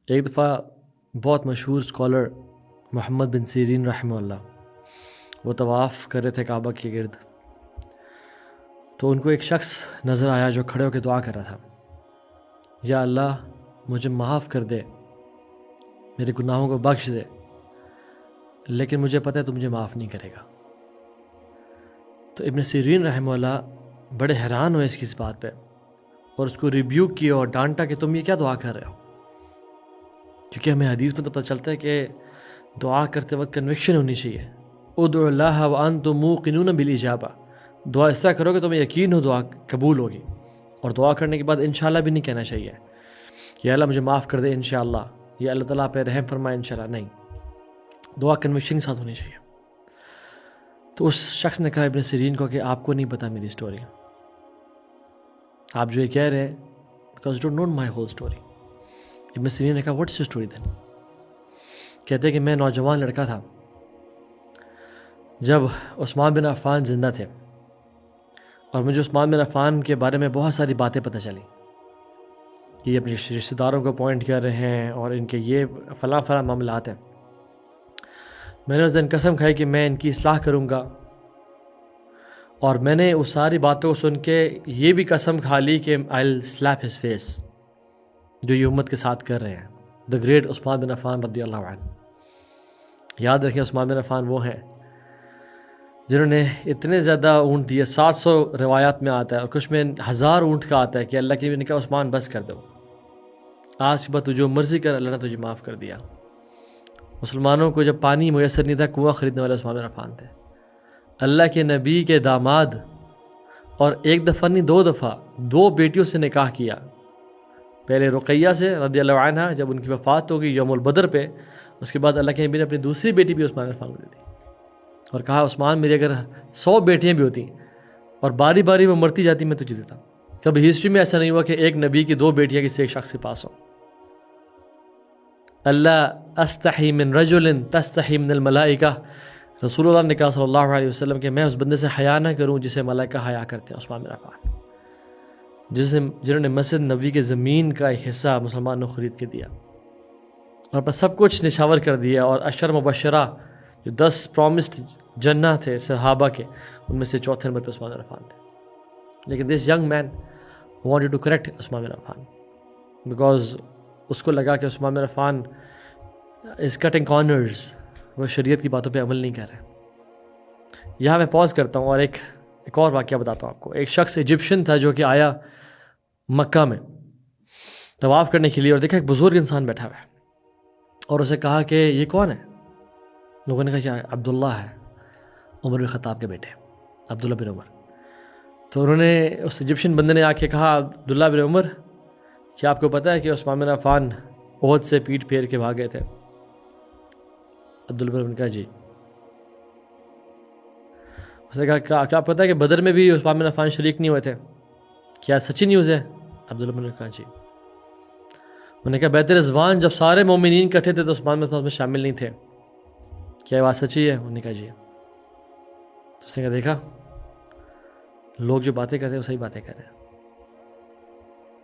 ایک دفعہ بہت مشہور اسکالر محمد بن سیرین رحمہ اللہ وہ طواف کر رہے تھے کعبہ کے گرد، تو ان کو ایک شخص نظر آیا جو کھڑے ہو کے دعا کر رہا تھا، یا اللہ مجھے معاف کر دے، میرے گناہوں کو بخش دے، لیکن مجھے پتہ ہے تو مجھے معاف نہیں کرے گا۔ تو ابن سیرین رحمہ اللہ بڑے حیران ہوئے اس بات پہ، اور اس کو ریبیوک کیا اور ڈانٹا کہ تم یہ کیا دعا کر رہے ہو، کیونکہ ہمیں حدیث میں تو پتہ چلتا ہے کہ دعا کرتے وقت کنوکشن ہونی چاہیے۔ ادعوا اللہ وانتم موقنون بالاجابہ، دعا اس طرح کرو کہ تمہیں یقین ہو دعا قبول ہوگی، اور دعا کرنے کے بعد انشاءاللہ بھی نہیں کہنا چاہیے کہ اللہ مجھے معاف کر دے انشاءاللہ، یا اللہ تعالیٰ پہ رحم فرمائے انشاءاللہ، نہیں، دعا کنوکشن کے ساتھ ہونی چاہیے۔ تو اس شخص نے کہا ابن سیرین کو کہ آپ کو نہیں پتہ میری سٹوری، آپ جو یہ کہہ رہے ہیں because don't know my whole story. Ibn Sirin نے کہا واٹس یور سٹوری دین؟ کہتے ہیں کہ میں نوجوان لڑکا تھا جب عثمان بن عفان زندہ تھے، اور مجھے عثمان بن عفان کے بارے میں بہت ساری باتیں پتہ چلیں کہ یہ اپنے رشتہ داروں کو پوائنٹ کر رہے ہیں اور ان کے یہ فلاں فلاں معاملات ہیں۔ میں نے اس دن قسم کھائی کہ میں ان کی اصلاح کروں گا، اور میں نے اس ساری باتوں کو سن کے یہ بھی قسم کھا لی کہ I'll slap his face، جو یہ امت کے ساتھ کر رہے ہیں۔ دا گریٹ عثمان بن عفان رضی اللہ عنہ۔ یاد رکھیں عثمان بن عفان وہ ہیں جنہوں نے اتنے زیادہ اونٹ دیے، 700 روایات میں آتا ہے، اور کچھ میں 1000 اونٹ کا آتا ہے کہ اللہ کے نبی نے کہا عثمان بس کر دو، آج کے بعد تو جو مرضی کر، اللہ نے تجھے معاف کر دیا۔ مسلمانوں کو جب پانی میسر نہیں تھا، کنواں خریدنے والے عثمان بن عفان تھے۔ اللہ کے نبی کے داماد، اور ایک دفعہ نہیں 2 دفعہ 2 بیٹیوں سے نکاح کیا، پہلے رقیہ سے رضی اللہ عنہ جب ان کی وفات ہو گئی یوم البدر پہ، اس کے بعد اللہ کے نبی نے اپنی دوسری بیٹی بھی عثمان بن عفان کو دے دی، اور کہا عثمان میری اگر 100 بیٹیاں بھی ہوتی اور باری باری وہ مرتی جاتی میں تجھے دیتا۔ کبھی ہسٹری میں ایسا نہیں ہوا کہ ایک نبی کی 2 بیٹیاں کسی ایک شخص کے پاس ہو۔ اللہ استحی من رجل تستحی من الملائکہ، رسول اللہ نے کہا صلی اللہ علیہ وسلم کہ میں اس بندے سے حیا نہ کروں جسے ملائکہ حیا کرتے ہیں۔ عثمان بن عفان جنہوں نے مسجد نبوی کے زمین کا ایک حصہ مسلمانوں کو خرید کے دیا، اور اپنا سب کچھ نشاور کر دیا، اور عشر مبشرہ جو 10 پرومسڈ جنہ تھے صحابہ کے، ان میں سے چوتھے نمبر پہ عثمان بن عفان تھے۔ لیکن this young man wanted to correct Usman bin Affan, because اس کو لگا کہ Usman bin Affan is cutting corners, وہ شریعت کی باتوں پہ عمل نہیں کر رہے۔ یہاں میں پاز کرتا ہوں اور ایک اور واقعہ بتاتا ہوں آپ کو۔ ایک شخص ایجپشن تھا جو کہ آیا مکہ میں طواف کرنے کے لیے، اور دیکھا ایک بزرگ انسان بیٹھا ہوا ہے، اور اسے کہا کہ یہ کون ہے؟ لوگوں نے کہا کہ عبداللہ ہے، عمر بن خطاب کے بیٹے عبداللہ بن عمر۔ تو انہوں نے اس ایجپشن بندے نے آ کے کہا عبداللہ بن عمر کیا آپ کو پتہ ہے کہ عثمان بن عفان احد سے پیٹ پھیر کے بھاگ گئے تھے؟ عبداللہ بن عمر نے کہا جی۔ اس نے کہا کیا آپ کو پتہ ہے کہ بدر میں بھی عثمان بن عفان شریک نہیں ہوئے تھے؟ کیا سچی نیوز ہے؟ عبداللہ بن عمر نے کہا جی۔ انہوں نے کہا بیت رضوان جب سارے مومنین کٹھے تھے تو عثمان بن عفان میں شامل نہیں تھے، کیا یہ بات سچی ہے؟ انہوں نے کہا جی۔ تو اس نے کہا دیکھا لوگ جو باتیں کرتے ہیں وہ صحیح باتیں کر رہے ہیں۔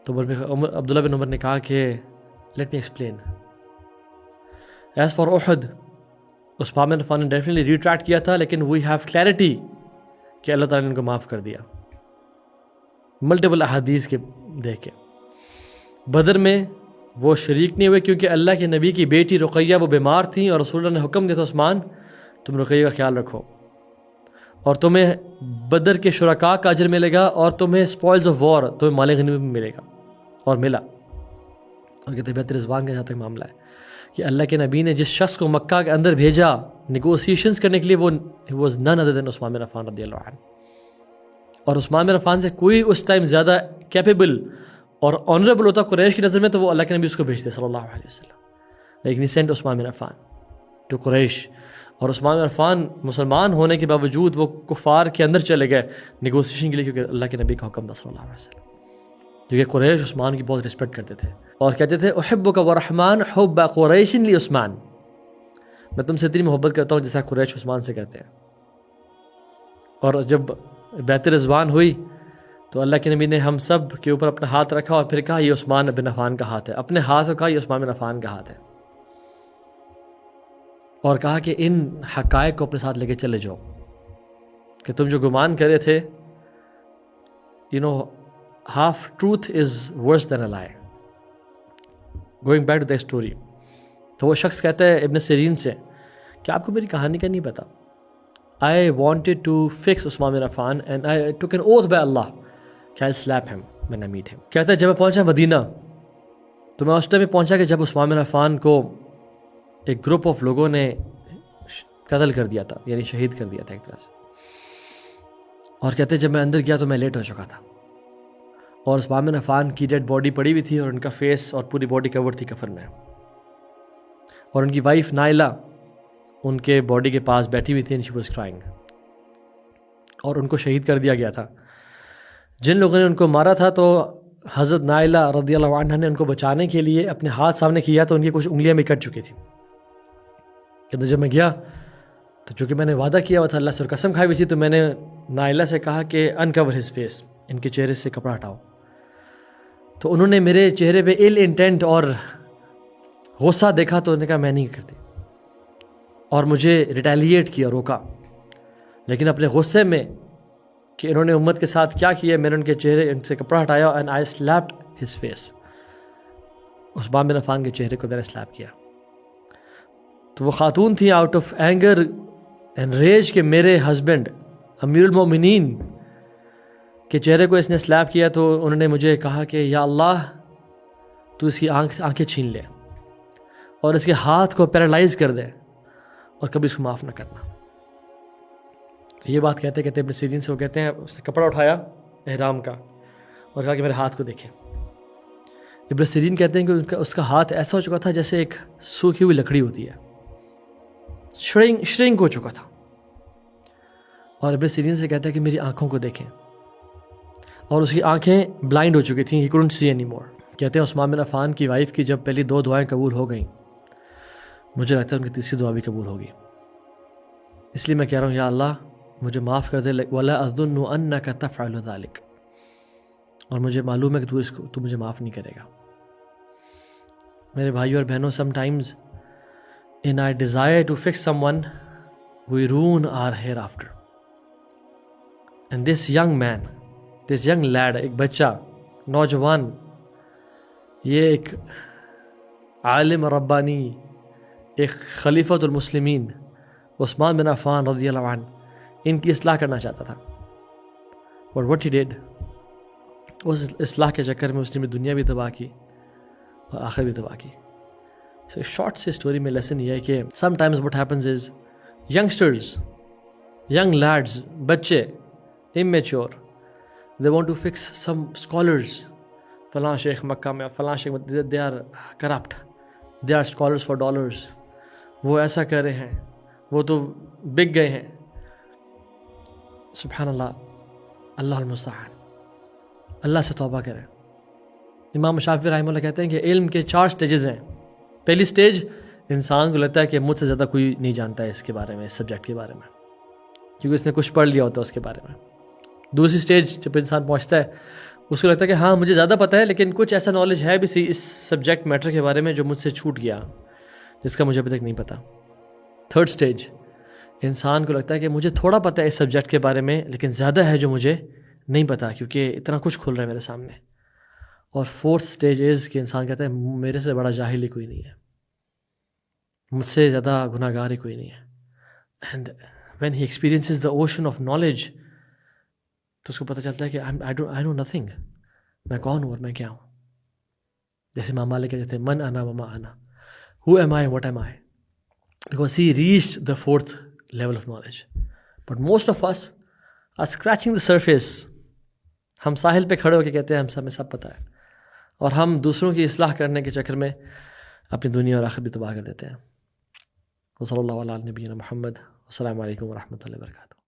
تو عبداللہ بن عمر نے کہا کہ let me explain, as far احد عثمان بن عفان نے ڈیفینیٹلی ریٹریکٹ کیا تھا، لیکن وی ہیو کلیئرٹی کہ اللہ تعالیٰ نے ان کو معاف کر دیا، ملٹیپل احادیث کے دیکھ کے۔ بدر میں وہ شریک نہیں ہوئے کیونکہ اللہ کے نبی کی بیٹی رقیہ وہ بیمار تھیں، اور رسول اللہ نے حکم دیا تھا عثمان تم رقیہ کا خیال رکھو، اور تمہیں بدر کے شرکاء کا اجر ملے گا، اور تمہیں اسپوائلز آف وار، تمہیں مال غنیمت بھی ملے گا، اور ملا۔ اور کہتے ہیں بیت رضوان کا جہاں تک معاملہ ہے کہ اللہ کے نبی نے جس شخص کو مکہ کے اندر بھیجا نیگوسیشنز کرنے کے لیے، وہ واز نن ادر دین عثمان بن عفان رضی اللہ عنہ، اور عثمان بن عفان سے کوئی اس ٹائم زیادہ کیپیبل اور آنریبل ہوتا قریش کی نظر میں تو وہ اللہ کے نبی اس کو بھیجتے صلی اللہ علیہ وسلم، لیکن سینٹ عثمان بن عفان ٹو قریش۔ اور عثمان بن عفان مسلمان ہونے کے باوجود وہ کفار کے اندر چلے گئے نیگوسیشن کے لیے، کیونکہ اللہ کے نبی کا حکم تھا صلی اللہ علیہ وسلم، کیونکہ قریش عثمان کی بہت رسپیکٹ کرتے تھے، اور کہتے تھے احبک ورحمان حب قریش لی عثمان، میں تم سے اتنی محبت کرتا ہوں جیسا قریش عثمان سے کرتے ہیں۔ اور جب بیعت رضوان ہوئی تو اللہ کے نبی نے ہم سب کے اوپر اپنا ہاتھ رکھا اور پھر کہا یہ عثمان بن عفان کا ہاتھ ہے، اپنے ہاتھ کو کہا یہ عثمان بن عفان کا ہاتھ ہے، اور کہا کہ ان حقائق کو اپنے ساتھ لے کے چلے جاؤ کہ تم جو گمان کرے تھے، half truth is worse than a lie. Going back to the story, تو وہ شخص کہتا ہے ابن سیرین سے کہ آپ کو میری کہانی کا نہیں پتا. I wanted to fix Usman bin Affan and I took an oath by Allah کہ I'll slap him when I meet him. کہتا ہے جب میں پہنچا مدینہ تو میں اس ٹائم میں پہنچا کہ جب عثمان بن عفان کو ایک گروپ آف لوگوں نے قتل کر دیا تھا، یعنی شہید کر دیا تھا ایک طرح سے. اور کہتے ہیں جب میں اندر گیا تو میں لیٹ ہو چکا تھا اور عثمان بن عفان کی ڈیڈ باڈی پڑی ہوئی تھی اور ان کا فیس اور پوری باڈی کور تھی کفن میں، اور ان کی وائف نائلہ ان کے باڈی کے پاس بیٹھی ہوئی تھی and she was crying. اور ان کو شہید کر دیا گیا تھا. جن لوگوں نے ان کو مارا تھا تو حضرت نائلہ رضی اللہ عنہ نے ان کو بچانے کے لیے اپنے ہاتھ سامنے کیا تو ان کی کچھ انگلیاں بھی کٹ چکی تھیں. کہ جب میں گیا تو چونکہ میں نے وعدہ کیا ہوا تھا اللہ سے اور قسم کھائی ہوئی تھی، تو میں نے نائلہ سے کہا کہ انکور ہز فیس، ان کے چہرے سے کپڑا ہٹاؤ. تو انہوں نے میرے چہرے پہ ایل انٹینٹ اور غصہ دیکھا تو انہوں نے کہا میں نہیں کرتی، اور مجھے ریٹیلیٹ کیا، روکا. لیکن اپنے غصے میں کہ انہوں نے امت کے ساتھ کیا کیا، میں نے ان کے چہرے ان سے کپڑا ہٹایا and I slept his face. عثمان بن عفان کے چہرے کو میں نے سلیپ کیا. تو وہ خاتون تھی آؤٹ آف اینگر اینڈ ریج کہ میرے ہسبینڈ امیر المومنین کے چہرے کو اس نے سلیپ کیا، تو انہوں نے مجھے کہا کہ یا اللہ تو اس کی آنکھیں چھین لے اور اس کے ہاتھ کو پیرالائز کر دے اور کبھی اس کو معاف نہ کرنا. یہ بات کہتے کہتے ابن سیرین سے وہ کہتے ہیں اس نے کپڑا اٹھایا احرام کا اور کہا کہ میرے ہاتھ کو دیکھیں. ابن سیرین کہتے ہیں کہ اس کا ہاتھ ایسا ہو چکا تھا جیسے ایک سوکھی ہوئی لکڑی ہوتی ہے، شرنک ہو چکا تھا. اور ابن سیرین سے کہتا ہے کہ میری آنکھوں کو دیکھیں، اور اس کی آنکھیں بلائنڈ ہو چکی تھیں، he couldn't see anymore. کہتے ہیں عثمان بن عفان کی وائف کی جب پہلی 2 دعائیں قبول ہو گئیں، مجھے لگتا ہے ان کی تیسری دعا بھی قبول ہوگی. اس لیے میں کہہ رہا ہوں یا اللہ مجھے معاف کر دے، وَلَا أَظُنُّ أَنَّكَ تَفْعَلُ ذَلِكَ، اور مجھے معلوم ہے کہ تو مجھے معاف نہیں کرے گا. میرے بھائیوں اور بہنوں، some times in our desire to fix someone we ruin our hereafter. And this young man, this young lad، ایک بچہ، نوجوان، یہ ایک عالم ربانی، ایک خلیفۃ المسلمین عثمان بن عفان رضی اللہ عنہ، ان کی اصلاح کرنا چاہتا تھا. اور what he did، اس اصلاح کے چکر میں اس نے دنیا بھی تباہ کی اور آخر بھی تباہ کی. So شارٹ سے اسٹوری میں لیسن یہ ہے کہ some times what happens is youngsters، young lads، بچے immature، they want to fix some scholars. فلاں شیخ مکہ میں، فلاں شیخ، they are corrupt، they are scholars for dollars، وہ ایسا کر رہے ہیں، وہ تو بک گئے ہیں. سبحان اللہ، اللہ المستعان. اللہ سے توبہ کریں. امام شافعی رحمہ اللہ کہتے ہیں کہ علم کے 4 سٹیجز ہیں. پہلی سٹیج، انسان کو لگتا ہے کہ مجھ سے زیادہ کوئی نہیں جانتا ہے اس کے بارے میں، اس سبجیکٹ کے بارے میں، کیونکہ اس نے کچھ پڑھ لیا ہوتا ہے اس کے بارے میں. دوسری سٹیج جب انسان پہنچتا ہے اس کو لگتا ہے کہ ہاں مجھے زیادہ پتہ ہے، لیکن کچھ ایسا نالج ہے بھی اس سبجیکٹ میٹر کے بارے میں جو مجھ سے چھوٹ گیا، جس کا مجھے ابھی تک نہیں پتہ. تھرڈ سٹیج، انسان کو لگتا ہے کہ مجھے تھوڑا پتہ ہے اس سبجیکٹ کے بارے میں، لیکن زیادہ ہے جو مجھے نہیں پتہ، کیونکہ اتنا کچھ کھل رہا ہے میرے سامنے. اور فورتھ سٹیج از کہ انسان کہتا ہے میرے سے بڑا جاہل ہی کوئی نہیں ہے، مجھ سے زیادہ گناہ گار ہی کوئی نہیں ہے. And when he experiences the ocean of knowledge, تو اس کو پتہ چلتا ہے کہ آئی نو نتھنگ، میں کون ہوں اور میں کیا ہوں. جیسے امام مالک کہتے ہیں من انا وما انا، who am I what am I, because he reached the 4th level of knowledge. But most of us are scratching the surface. ہم ساحل پہ کھڑے ہو کے کہتے ہیں ہمیں سب پتہ ہے، اور ہم دوسروں کی اصلاح کرنے کے چکر میں اپنی دنیا اور آخرت بھی تباہ کر دیتے ہیں. وصلی اللہ علیہ نبینا محمد. السلام علیکم ورحمۃ اللہ وبرکاتہ.